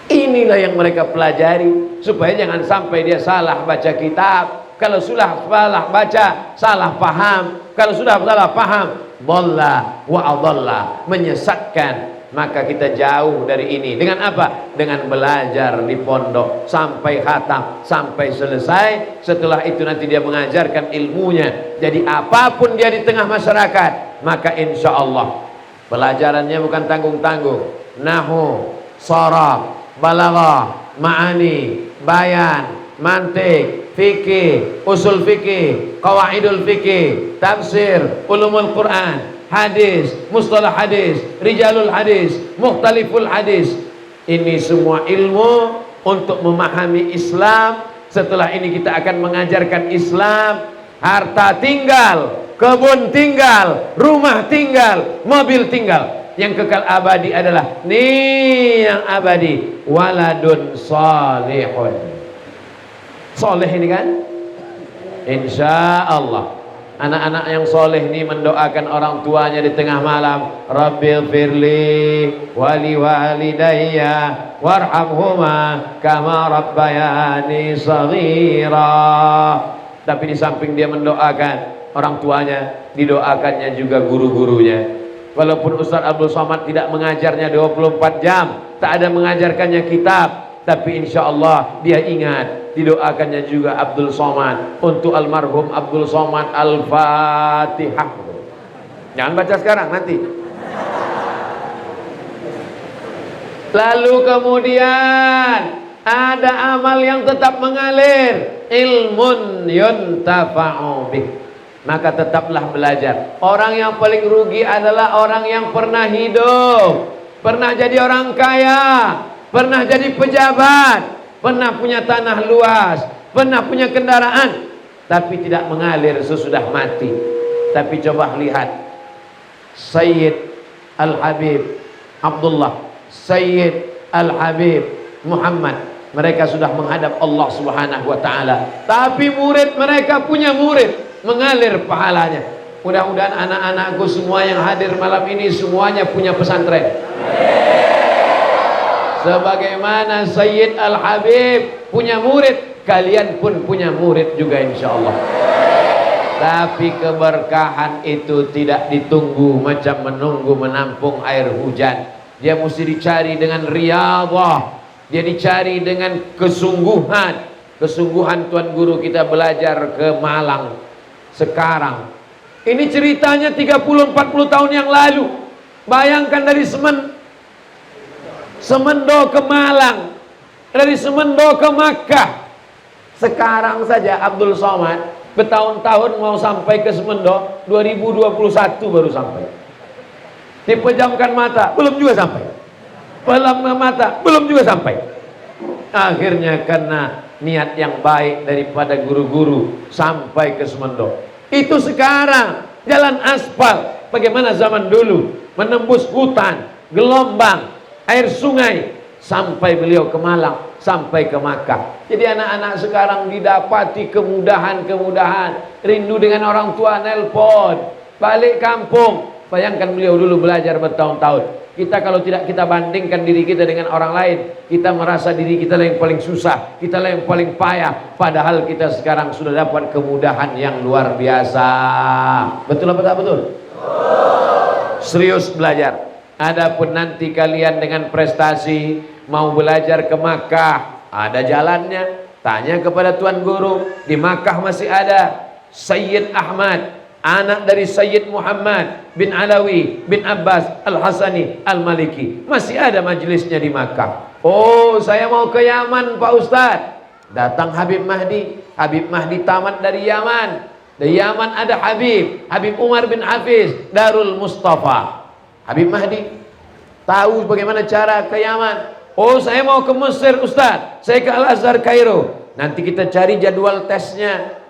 Inilah yang mereka pelajari, supaya jangan sampai dia salah baca kitab. Kalau sudah salah baca, salah paham. Kalau sudah salah paham, dhalla wa adalla, menyesatkan. Maka kita jauh dari ini. Dengan apa? Dengan belajar di pondok sampai khatam, sampai selesai. Setelah itu nanti dia mengajarkan ilmunya. Jadi apapun dia di tengah masyarakat, maka insya Allah pelajarannya bukan tanggung-tanggung. Nahu, sharaf, balaghah, ma'ani, bayan, mantik, fikih, usul fikih, qawaidul fikih, tafsir, ulumul Quran, hadis, mustalah hadis, rijalul hadis, mukhtaliful hadis. Ini semua ilmu untuk memahami Islam. Setelah ini kita akan mengajarkan Islam. Harta tinggal, kebun tinggal, rumah tinggal, mobil tinggal. Yang kekal abadi adalah nih yang abadi, waladun salihun. Soleh ini kan, insya Allah anak-anak yang soleh ini mendoakan orang tuanya di tengah malam. Rabbil firli wali walidayya warhamhuma kama rabbayani saghira. Tapi di samping dia mendoakan orang tuanya, didoakannya juga guru-gurunya. Walaupun Ustaz Abdul Somad tidak mengajarnya 24 jam, tak ada mengajarkannya kitab, tapi insya Allah dia ingat, didoakannya juga Abdul Somad untuk almarhum Abdul Somad. Al-Fatihah. Jangan baca sekarang, nanti. Lalu kemudian ada amal yang tetap mengalir, ilmun yuntafa'u bih. Maka tetaplah belajar. Orang yang paling rugi adalah orang yang pernah hidup, pernah jadi orang kaya, pernah jadi pejabat, pernah punya tanah luas, pernah punya kendaraan, tapi tidak mengalir sesudah mati. Tapi coba lihat Sayyid Al-Habib Abdullah, Sayyid Al-Habib Muhammad, mereka sudah menghadap Allah Subhanahu wa ta'ala, tapi murid mereka punya murid, mengalir pahalanya. Mudah-mudahan anak-anakku semua yang hadir malam ini semuanya punya pesantren. Sebagaimana Sayyid Al-Habib punya murid, kalian pun punya murid juga insya Allah. Tapi keberkahan itu tidak ditunggu macam menunggu menampung air hujan. Dia mesti dicari dengan riyadhah, dia dicari dengan kesungguhan. Kesungguhan Tuan Guru kita belajar ke Malang sekarang. Ini ceritanya 30-40 tahun yang lalu. Bayangkan dari Semen Semendo ke Malang, dari Semendo ke Makkah. Sekarang saja Abdul Somad bertahun-tahun mau sampai ke Semendo, 2021 baru sampai. Dipejamkan mata, belum juga sampai. Pelam mata, belum juga sampai. Akhirnya karena niat yang baik daripada guru-guru sampai ke Semendo. Itu sekarang jalan aspal. Bagaimana zaman dulu menembus hutan, gelombang, air sungai, sampai beliau ke Malang, sampai ke Makkah. Jadi anak-anak sekarang didapati kemudahan-kemudahan, rindu dengan orang tua, nelpon, balik kampung. Bayangkan beliau dulu belajar bertahun-tahun. Kita kalau tidak kita bandingkan diri kita dengan orang lain, kita merasa diri kita lah yang paling susah, kita lah yang paling payah. Padahal kita sekarang sudah dapat kemudahan yang luar biasa. Betul apa tak betul? Serius belajar. Adapun nanti kalian dengan prestasi mau belajar ke Makkah, ada jalannya. Tanya kepada tuan guru. Di Makkah masih ada Sayyid Ahmad, anak dari Sayyid Muhammad bin Alawi bin Abbas Al-Hasani Al-Maliki. Masih ada majelisnya di Makkah. Oh, saya mau ke Yaman Pak Ustadz. Datang Habib Mahdi. Habib Mahdi tamat dari Yaman. Di Yaman ada Habib Umar bin Hafiz Darul Mustafa. Habib Mahdi tahu bagaimana cara ke Yaman. Oh, saya mau ke Mesir Ustaz, saya ke Al-Azhar Kairo. Nanti kita cari jadwal tesnya.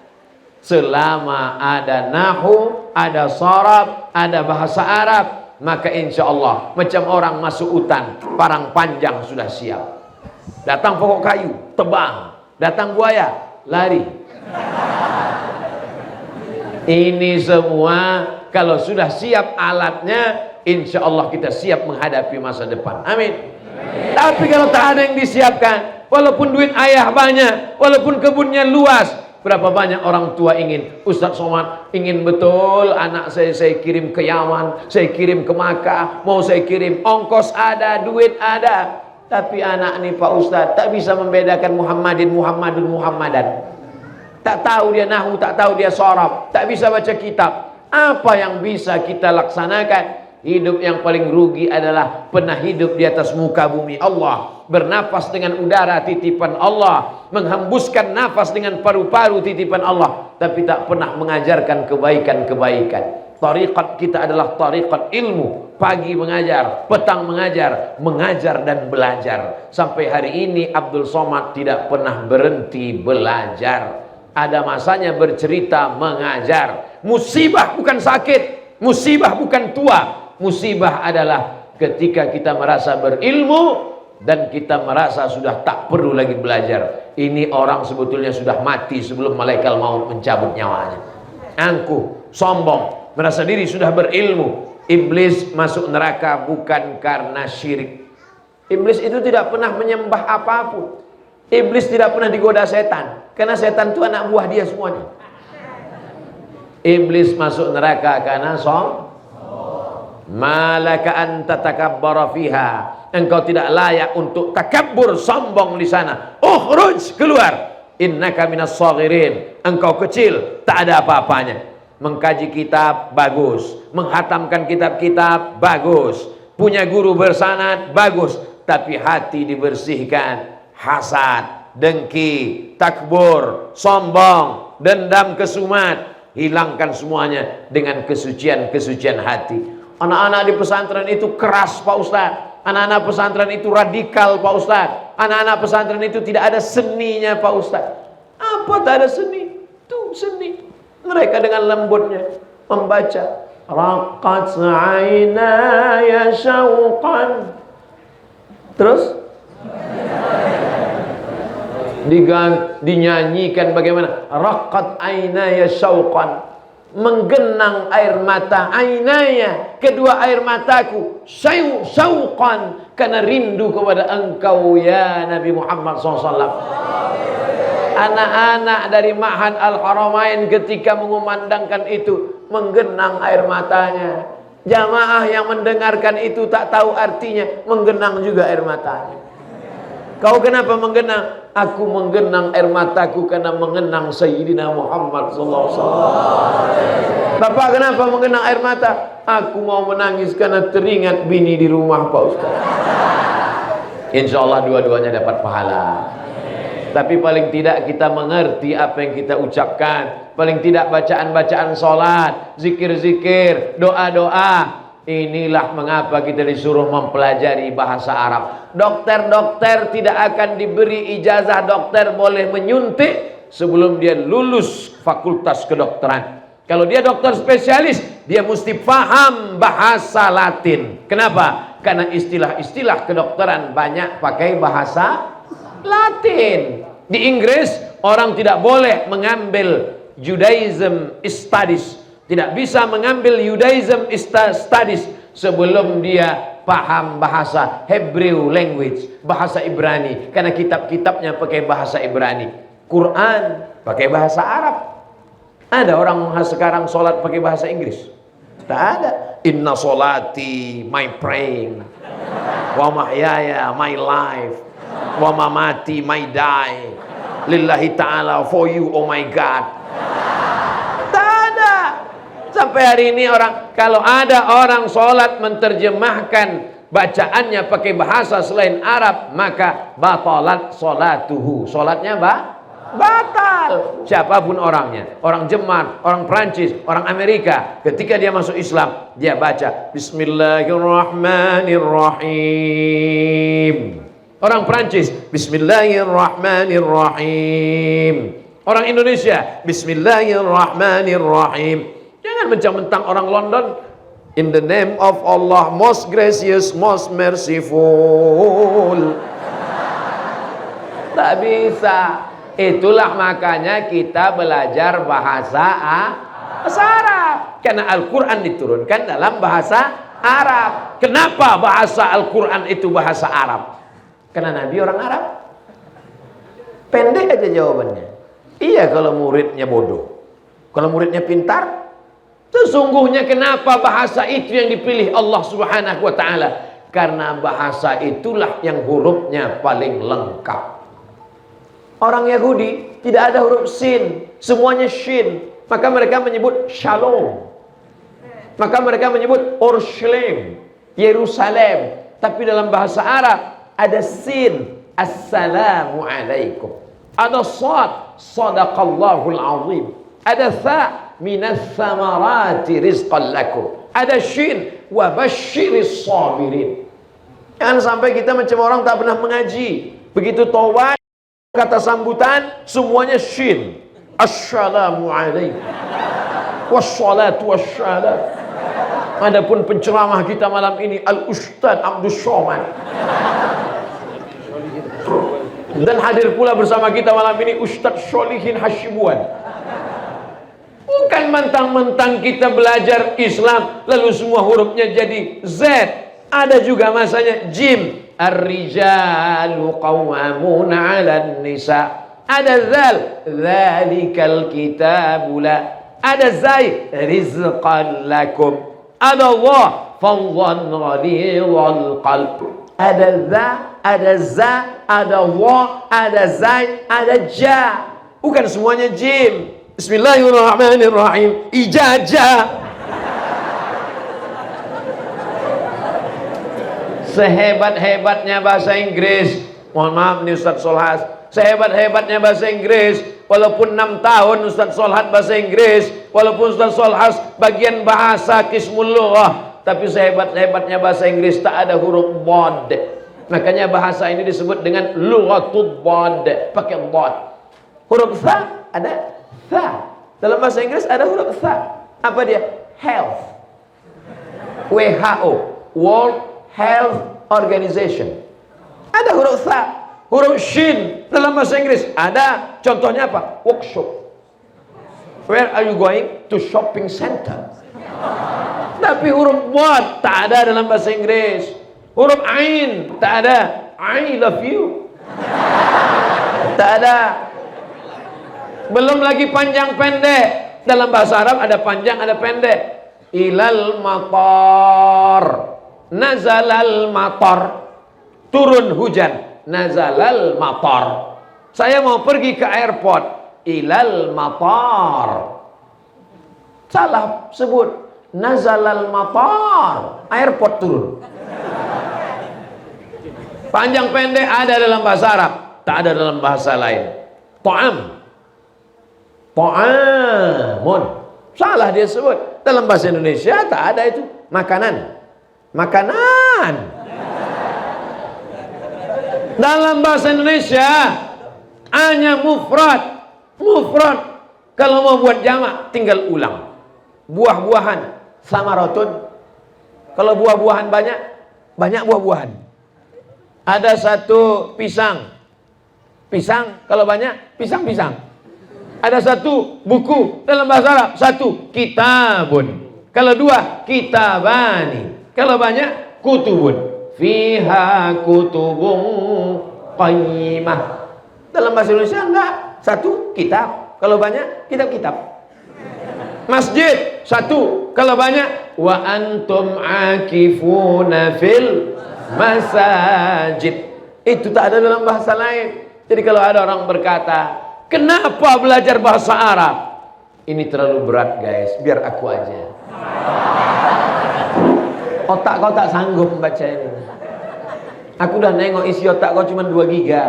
Selama ada nahu, ada sharaf, ada bahasa Arab, maka insya Allah macam orang masuk hutan, parang panjang sudah siap. Datang pokok kayu, tebang. Datang buaya, lari. Ini semua kalau sudah siap alatnya, insya Allah kita siap menghadapi masa depan. Amin. Tapi kalau tak ada yang disiapkan, walaupun duit ayah banyak, walaupun kebunnya luas, berapa banyak orang tua ingin, Ustaz Somad ingin betul anak saya kirim ke Yaman, saya kirim ke Makkah, mau saya kirim, ongkos ada, duit ada. Tapi anak nih Pak Ustaz tak bisa membedakan Muhammadan. Tak tahu dia nahu, tak tahu dia sharaf, tak bisa baca kitab. Apa yang bisa kita laksanakan? Hidup yang paling rugi adalah pernah hidup di atas muka bumi Allah, bernapas dengan udara titipan Allah, menghembuskan nafas dengan paru-paru titipan Allah, tapi tak pernah mengajarkan kebaikan-kebaikan. Tariqat kita adalah tariqat ilmu. Pagi mengajar, petang mengajar, mengajar dan belajar. Sampai hari ini Abdul Somad tidak pernah berhenti belajar. Ada masanya bercerita mengajar. Musibah bukan sakit, musibah bukan tua. Musibah adalah ketika kita merasa berilmu dan kita merasa sudah tak perlu lagi belajar. Ini orang sebetulnya sudah mati sebelum malaikat maut mencabut nyawanya. Angkuh, sombong, merasa diri sudah berilmu. Iblis masuk neraka bukan karena syirik. Iblis itu tidak pernah menyembah apapun. Iblis tidak pernah digoda setan, karena setan itu anak buah dia semuanya. Iblis masuk neraka karena malaka anta takabbara fiha, engkau tidak layak untuk takabbur, sombong di sana. Ukhruj, keluar. Innaka minas saghirin, engkau kecil, tak ada apa-apanya. Mengkaji kitab bagus, menghatamkan kitab-kitab bagus, punya guru bersanad bagus, tapi hati dibersihkan hasad, dengki, takbur, sombong, dendam, kesumat, hilangkan semuanya dengan kesucian-kesucian hati. Anak-anak di pesantren itu keras Pak Ustadz. Anak-anak pesantren itu radikal Pak Ustadz. Anak-anak pesantren itu tidak ada seninya Pak Ustadz. Apa tak ada seni? Itu seni. Mereka dengan lembutnya membaca. Raqat aynaya syauqan. Terus dinyanyikan bagaimana? Raqat aynaya syauqan. Menggenang air mata ainaya, kedua air mataku, syauqan, karena rindu kepada engkau ya Nabi Muhammad SAW. Anak-anak dari Ma'had Al-Haramain ketika mengumandangkan itu menggenang air matanya. Jamaah yang mendengarkan itu tak tahu artinya, menggenang juga air matanya. Kau kenapa menggenang? Aku menggenang air mataku karena mengenang Sayyidina Muhammad SAW. Bapak kenapa mengenang air mata? Aku mau menangis karena teringat bini di rumah Pak Ustaz. Insya Allah dua-duanya dapat pahala. Tapi paling tidak kita mengerti apa yang kita ucapkan. Paling tidak bacaan-bacaan sholat, zikir-zikir, doa-doa. Inilah mengapa kita disuruh mempelajari bahasa Arab. Dokter-dokter tidak akan diberi ijazah dokter boleh menyuntik sebelum dia lulus fakultas kedokteran. Kalau dia dokter spesialis, dia mesti paham bahasa Latin. Kenapa? Karena istilah-istilah kedokteran banyak pakai bahasa Latin. Di Inggris orang tidak boleh mengambil Judaism Studies, tidak bisa mengambil Judaism Studies sebelum dia paham bahasa Hebrew language, bahasa Ibrani, karena kitab-kitabnya pakai bahasa Ibrani. Quran pakai bahasa Arab. Ada orang sekarang sholat pakai bahasa Inggris? Tak ada. Inna sholati, my praying, wa mahyaya, my life, wa mamati, my die, lillahi ta'ala, for you, oh my God. Tak ada. Sampai hari ini orang, kalau ada orang sholat menterjemahkan bacaannya pakai bahasa selain Arab, maka batalat sholatuhu. Sholatnya batal. Siapapun orangnya, orang Jerman, orang Prancis, orang Amerika, ketika dia masuk Islam, dia baca Bismillahirrahmanirrahim. Orang Prancis, Bismillahirrahmanirrahim. Orang Indonesia, Bismillahirrahmanirrahim. Jangan mentang-mentang orang London, in the name of Allah, most gracious, most merciful. Tak bisa. Itulah makanya kita belajar bahasa Arab. Karena Al-Quran diturunkan dalam bahasa Arab. Kenapa bahasa Al-Quran itu bahasa Arab? Karena Nabi orang Arab. Pendek aja jawabannya. Iya kalau muridnya bodoh. Kalau muridnya pintar. Sesungguhnya kenapa bahasa itu yang dipilih Allah Subhanahu wa ta'ala? Karena bahasa itulah yang hurufnya paling lengkap. Orang Yahudi tidak ada huruf sin, semuanya shin. Maka mereka menyebut shalom. Maka mereka menyebut Urshalim, Yerusalem. Tapi dalam bahasa Arab ada sin, assalamu alaikum. Ada sad, sadaqallahul azim. Ada tha, minas samarati rizqan lakum. Ada shin, wa basyiris sabirin. Jangan sampai kita macam orang tak pernah mengaji. Begitu taubat, kata sambutan semuanya shin. Assalamu alaikum wassalatu wassalam. Adapun penceramah kita malam ini Al-Ustaz Abdul Somad. Dan hadir pula bersama kita malam ini Ustaz Sholihin Hashibuan. Bukan mentang-mentang kita belajar Islam lalu semua hurufnya jadi Z. Ada juga masanya jim. Ar-rijalu qawwamuna 'alan nisa. Ada zal, dzalikal kitabu la. Ada zai, rizqan lakum. Ada Allah, fadhan ghalidhal qalb. Ada za, ada za, ada wa, ada zai, ada ja. Bukan semuanya jim. Bismillahirrahmanirrahim. Ijajah. Sehebat-hebatnya bahasa Inggris, mohon maaf nih Ustaz Solhas, sehebat-hebatnya bahasa Inggris, walaupun 6 tahun Ustaz Solhas bahasa Inggris, walaupun Ustaz Solhas bagian bahasa Qismul Lughah, tapi sehebat-hebatnya bahasa Inggris tak ada huruf bod. Makanya bahasa ini disebut dengan lughatud bod, pakai bod. Huruf tha ada tha. Dalam bahasa Inggris ada huruf tha. Apa dia? Health. WHO, World Health Organization. Ada huruf tha. Huruf shin dalam bahasa Inggris ada. Contohnya apa? Workshop. Where are you going? To shopping center. Tapi huruf bod tak ada dalam bahasa Inggris. Huruf ain tak ada. I love you. Tak ada. Belum lagi panjang pendek. Dalam bahasa Arab ada panjang ada pendek. Ilal matar. Nazalal matar, turun hujan. Nazalal matar, saya mau pergi ke airport. Ilal matar, salah sebut. Nazalal matar, airport turun. Panjang pendek ada dalam bahasa Arab, tak ada dalam bahasa lain. Ta'am, ta'amun, salah dia sebut. Dalam bahasa Indonesia tak ada itu. Makanan, makanan. Dalam bahasa Indonesia hanya mufrad, mufrad. Kalau mau buat jamak tinggal ulang. Buah-buahan, samaratun. Kalau buah-buahan banyak, banyak buah-buahan. Ada satu pisang, pisang. Kalau banyak, pisang-pisang. Ada satu buku dalam bahasa Arab, satu kitabun. Kalau dua, kitabani. Kalau banyak, kutubun. Fiha kutubun qayyimah. Dalam bahasa Indonesia enggak, satu kitab. Kalau banyak, kitab-kitab. Masjid satu, kalau banyak, wa antum akifuna fil masajid. Itu tak ada dalam bahasa lain. Jadi kalau ada orang berkata, kenapa belajar bahasa Arab? Ini terlalu berat guys, biar aku aja. Otak kau tak sanggup membaca ini. Aku udah nengok isi otak kau cuma 2 giga.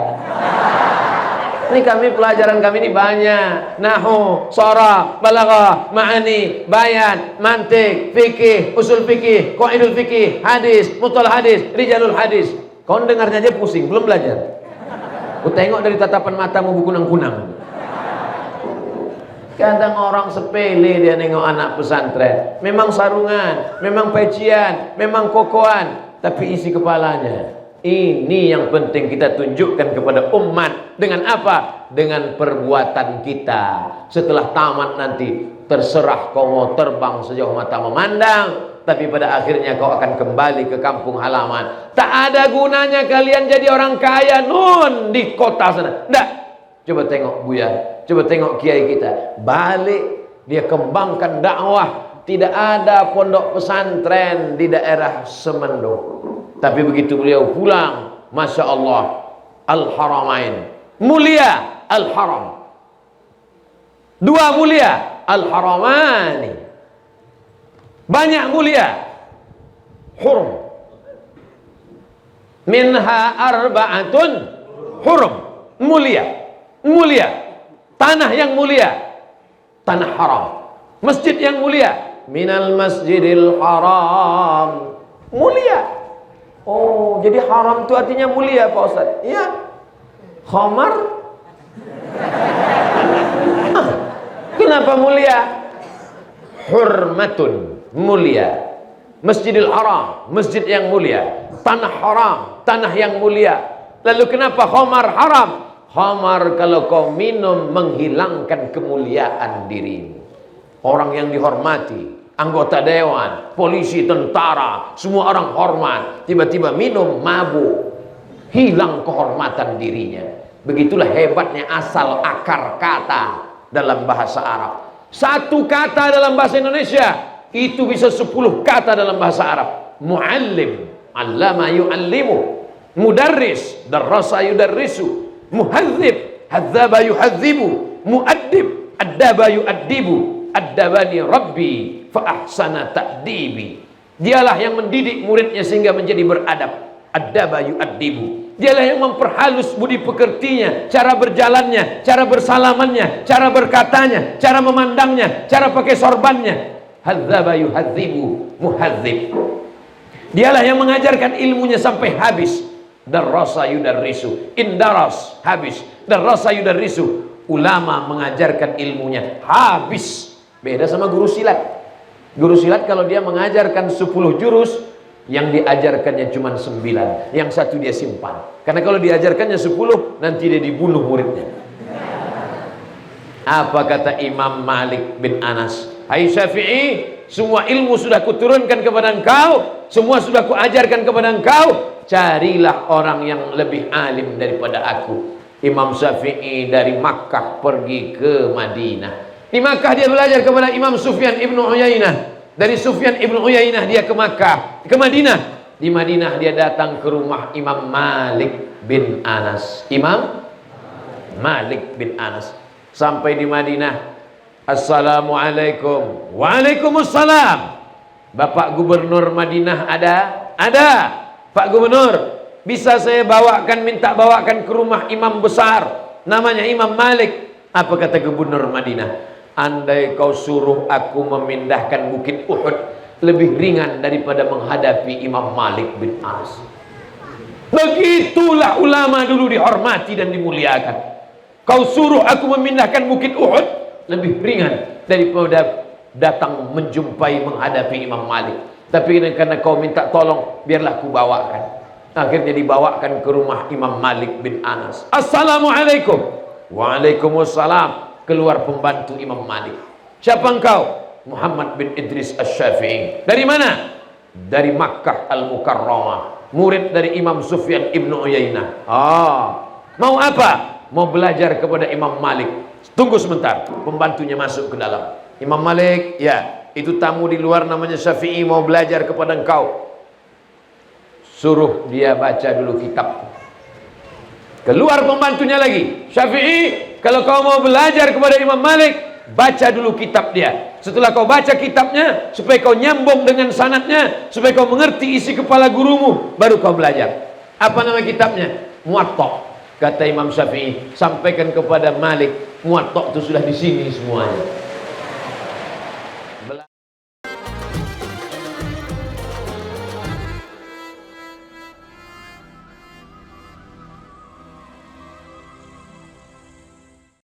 Ini pelajaran kami ini banyak. Nahwu, sharah, balaghah, ma'ani, bayan, mantik, fikih, usul fikih, qaidul fikih, hadis, mustalah hadis, rijalul hadis. Kau dengarnya aja pusing, belum belajar. Ku tengok dari tatapan matamu kunang-kunang. Kadang orang sepele dia nengok anak pesantren. Memang sarungan, memang pecian, memang kokoan, tapi isi kepalanya. Ini yang penting kita tunjukkan kepada umat. Dengan apa? Dengan perbuatan kita. Setelah tamat nanti, terserah kau mau terbang sejauh mata memandang, tapi pada akhirnya kau akan kembali ke kampung halaman. Tak ada gunanya kalian jadi orang kaya nun di kota sana. Nggak. Coba tengok Buya, coba tengok kiai kita. Balik, dia kembangkan dakwah. Tidak ada pondok pesantren di daerah Semendo. Tapi begitu beliau pulang, Masya Allah, Al-Haramain, mulia Al-Haram. 2 mulia, Al-Haramani. Banyak mulia, hurum. Minha arba'atun hurum, mulia. Mulia, tanah yang mulia, tanah haram. Masjid yang mulia, minal masjidil haram, mulia. Oh, jadi haram itu artinya mulia Pak Ustaz? Iya. Khamar? Kenapa mulia? Hurmatun, mulia. Masjidil Haram, masjid yang mulia. Tanah haram, tanah yang mulia. Lalu kenapa khamar haram? Khamar kalau kau minum menghilangkan kemuliaan dirimu. Orang yang dihormati, anggota dewan, polisi, tentara, semua orang hormat, tiba-tiba minum mabuk, hilang kehormatan dirinya. Begitulah hebatnya asal akar kata dalam bahasa Arab. Satu kata dalam bahasa Indonesia itu bisa 10 kata dalam bahasa Arab. Muallim, allama yuallimu. Mudarris, darrasa yudarrisu. Muhadzib, hadzaba yuhadzibu. Muaddib, addaba yuaddibu. Addabani Rabbi fa ahsana ta'dibi. Dialah yang mendidik muridnya sehingga menjadi beradab. Addaba yuaddibu. Dialah yang memperhalus budi pekertinya, cara berjalannya, cara bersalamannya, cara berkatanya, cara memandangnya, cara pakai sorbannya. Hadzaba yuhadzibu, muhadzib. Dialah yang mengajarkan ilmunya sampai habis. Darrasa yudarrisu, indaras, habis. Darrasa yudarrisu, ulama mengajarkan ilmunya habis. Beda sama guru silat. Guru silat kalau dia mengajarkan 10 jurus, yang diajarkannya cuma 9, yang satu dia simpan. Karena kalau diajarkannya 10, nanti dia dibunuh muridnya. Apa kata Imam Malik bin Anas? Hai Syafi'i, semua ilmu sudah kuturunkan kepada engkau, semua sudah kuajarkan kepada engkau. Carilah orang yang lebih alim daripada aku. Imam Syafi'i dari Makkah pergi ke Madinah. Di Makkah dia belajar kepada Imam Sufyan ibnu Uyainah. Dari Sufyan ibnu Uyainah dia ke Makkah, ke Madinah. Di Madinah dia datang ke rumah Imam Malik bin Anas. Imam Malik bin Anas. Sampai di Madinah, Assalamualaikum. Waalaikumsalam. Bapak Gubernur Madinah ada? Ada. Pak Gubernur, bisa saya minta bawakan ke rumah imam besar, namanya Imam Malik. Apa kata gubernur Madinah? Andai kau suruh aku memindahkan bukit Uhud, lebih ringan daripada menghadapi Imam Malik bin Anas. Begitulah ulama dulu dihormati dan dimuliakan. Kau suruh aku memindahkan bukit Uhud, lebih ringan daripada datang menjumpai menghadapi Imam Malik. Tapi karena kau minta tolong, biarlah aku bawakan. Akhirnya dibawakan ke rumah Imam Malik bin Anas. Assalamualaikum. Waalaikumsalam. Keluar pembantu Imam Malik. Siapa engkau? Muhammad bin Idris Asy-Syafi'i. Dari mana? Dari Makkah Al-Mukarramah, murid dari Imam Sufyan ibnu Uyainah. Mau apa? Mau belajar kepada Imam Malik. Tunggu sebentar. Pembantunya masuk ke dalam. Imam Malik, ya, itu tamu di luar namanya Syafi'i, mau belajar kepada engkau. Suruh dia baca dulu kitab. Keluar pembantunya lagi. Syafi'i, kalau kau mau belajar kepada Imam Malik, baca dulu kitab dia. Setelah kau baca kitabnya, supaya kau nyambung dengan sanadnya, supaya kau mengerti isi kepala gurumu, baru kau belajar. Apa nama kitabnya? Muwatta. Kata Imam Syafi'i, sampaikan kepada Malik, Muwatta itu sudah di sini semuanya.